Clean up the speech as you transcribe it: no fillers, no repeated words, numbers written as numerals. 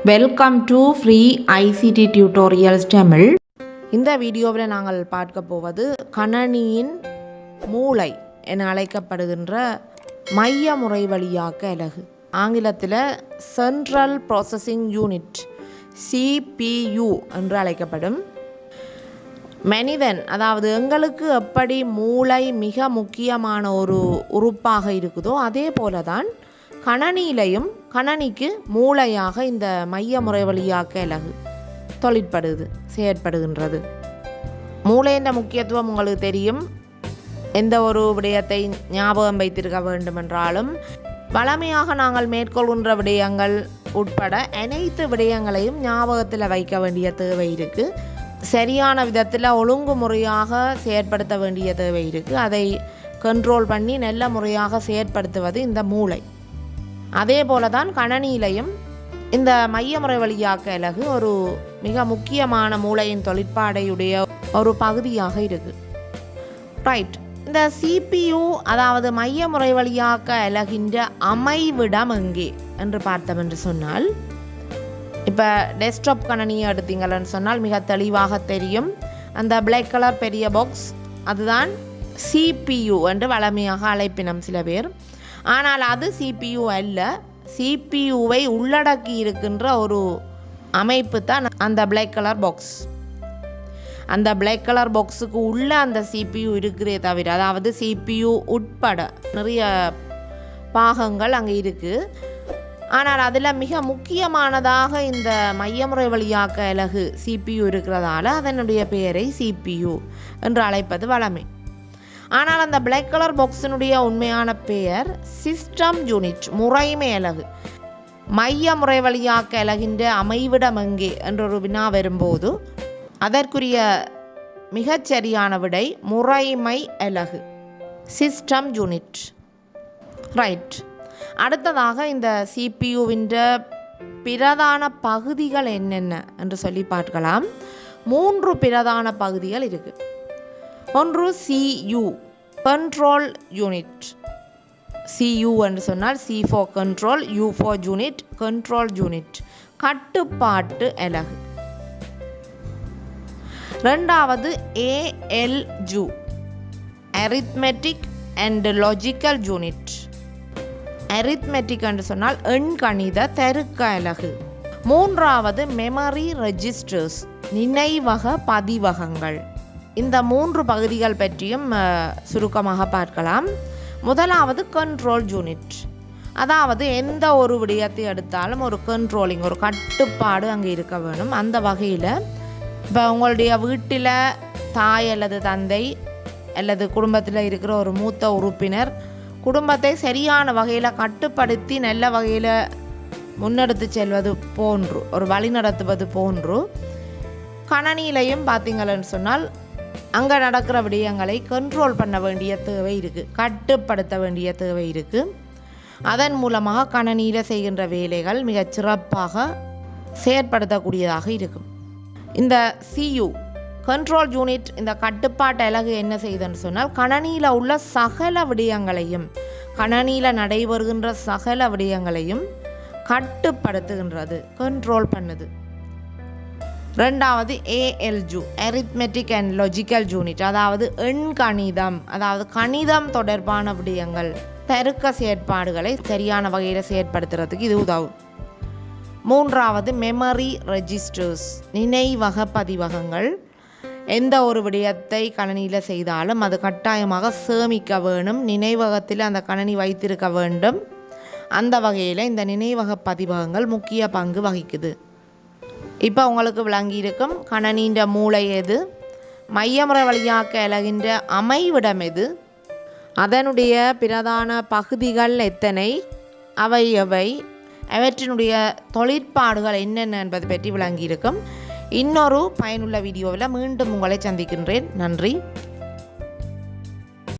Welcome to free ICT tutorials Tamil. இந்த வீடியோவில் நாங்கள் பார்க்க போவது கணனியின் மூளை என அழைக்கப்படுகின்ற மைய முறை வழியாக்க அலகு, ஆங்கிலத்தில் சென்ட்ரல் ப்ராசஸிங் யூனிட் CPU என்று அழைக்கப்படும். மனிதன், அதாவது எங்களுக்கு எப்படி மூளை மிக முக்கியமான ஒரு உறுப்பாக இருக்குதோ அதே போல தான் கணனியிலையும் கணனிக்கு மூளையாக இந்த மைய முறை வழியாக்க அலகு செயற்படுகின்றது. மூளையின் முக்கியத்துவம் உங்களுக்கு தெரியும். எந்த ஒரு விடயத்தை ஞாபகம் வைத்திருக்க வேண்டுமென்றாலும் வழமையாக நாங்கள் மேற்கொள்கின்ற விடயங்கள் உட்பட அனைத்து விடயங்களையும் ஞாபகத்தில் வைக்க வேண்டிய தேவை இருக்குது. சரியான விதத்தில் ஒழுங்குமுறையாக செயற்படுத்த வேண்டிய தேவை இருக்குது. அதை கண்ட்ரோல் பண்ணி நல்ல முறையாக செயற்படுத்துவது இந்த மூளை. அதே போல தான் கணனியிலையும் இந்த மைய முறை வழியாக்க அலகு ஒரு மிக முக்கியமான மூளையின் தொழிற்பாடையுடைய ஒரு பகுதியாக இருக்குது. ரைட், இந்த CPU அதாவது மைய முறை வழியாக்க அலகின்ற அமைவிடம் எங்கே என்று பார்த்தோம் என்று சொன்னால், இப்போ டெஸ்க்டாப் கணனியை எடுத்தீங்கன்னு சொன்னால் மிக தெளிவாக தெரியும். அந்த பிளாக் கலர் பெரிய பாக்ஸ் அதுதான் CPU என்று வழமையாக அழைப்பினம் சில பேர். ஆனால் அது CPU அல்ல. CPUவை உள்ளடக்கி இருக்கின்ற ஒரு அமைப்பு தான் அந்த பிளாக் கலர் பாக்ஸ். அந்த பிளாக் கலர் பாக்ஸுக்கு உள்ள அந்த CPU இருக்கிறதே தவிர, அதாவது CPU உட்பட நிறைய பாகங்கள் அங்கே இருக்குது. ஆனால் அதில் மிக முக்கியமானதாக இந்த மையமுறை வழியாக்க அலகு CPU இருக்கிறதால அதனுடைய பெயரை CPU என்று அழைப்பது வழமை. ஆனால் அந்த பிளாக் கலர் பாக்ஸினுடைய உண்மையான பெயர் சிஸ்டம் யூனிட், முறைமை அலகு. மைய முறை வழியாக்க அலகின்ற அமைவிடம் எங்கே என்றொரு வினா வரும்போது அதற்குரிய மிகச்சரியான விடை முறைமை அலகு, சிஸ்டம் யூனிட். ரைட், அடுத்ததாக இந்த CPUவின் பிரதான பகுதிகள் என்னென்ன என்று சொல்லி பார்க்கலாம். 3 பிரதான பகுதிகள் இருக்குது. ஒன்று CU, கண்ட்ரோல் யூனிட். CU என்று சொன்னால் C for control, U for unit, control unit, கட்டுப்பாட்டு அலகு. ரெண்டாவது ALU, arithmetic and logical unit. arithmetic என்று சொன்னால் எண்கணித தருக்க அலகு. மூன்றாவது மெமரி ரெஜிஸ்டர்ஸ், நினைவக பதிவகங்கள். இந்த 3 பகுதிகள் பற்றியும் சுருக்கமாக பார்க்கலாம். முதலாவது கண்ட்ரோல் யூனிட், அதாவது எந்த ஒரு விடயத்தை எடுத்தாலும் ஒரு கண்ட்ரோலிங், ஒரு கட்டுப்பாடு அங்கே இருக்க வேணும். அந்த வகையில் இப்போ உங்களுடைய வீட்டில் தாய் அல்லது தந்தை அல்லது குடும்பத்தில் இருக்கிற ஒரு மூத்த உறுப்பினர் குடும்பத்தை சரியான வகையில் கட்டுப்படுத்தி நல்ல வகையில் முன்னெடுத்து செல்வது போன்று, ஒரு வழி நடத்துவது போன்று கணனியிலையும் பார்த்தீங்கன்னு சொன்னால் அங்கே நடக்கிற விடயங்களை கண்ட்ரோல் பண்ண வேண்டிய தேவை இருக்குது, கட்டுப்படுத்த வேண்டிய தேவை இருக்குது. அதன் மூலமாக கணனியில் செய்கின்ற வேலைகள் மிகச் சிறப்பாக செயற்படுத்தக்கூடியதாக இருக்கும். இந்த CU கண்ட்ரோல் யூனிட், இந்த கட்டுப்பாட்டு அலகு என்ன செய்யுதுன்னு சொன்னால் கணனியில் உள்ள சகல விடயங்களையும், கணனியில் நடைபெறுகின்ற சகல விடயங்களையும் கட்டுப்படுத்துகின்றது, கண்ட்ரோல் பண்ணுது. ரெண்டாவது ALU, arithmetic and logical unit, அதாவது எண்கணிதம், அதாவது கணிதம் தொடர்பான விடயங்கள், தருக்க செயற்பாடுகளை சரியான வகையில் செயற்படுத்துறதுக்கு இது உதவும். மூன்றாவது மெமரி ரெஜிஸ்டர்ஸ், நினைவக பதிவகங்கள். எந்த ஒரு விடயத்தை கணனியில் செய்தாலும் அது கட்டாயமாக சேமிக்க வேணும், நினைவகத்தில் அந்த கணனி வைத்திருக்க வேண்டும். அந்த வகையில் இந்த நினைவக பதிவகங்கள் முக்கிய பங்கு வகிக்குது. இப்போ உங்களுக்கு விளங்கி இருக்கும் கணனியின் மூளை எது, மையமுறை வழியாக்க அலகின்ற அமைவிடம் எது, அதனுடைய பிரதான பகுதிகள் எத்தனை, அவை எவை, அவற்றினுடைய தொழிற்பாடுகள் என்னென்ன என்பது பற்றி விளங்கி இருக்கும். இன்னொரு பயனுள்ள வீடியோவில் மீண்டும் உங்களை சந்திக்கின்றேன். நன்றி.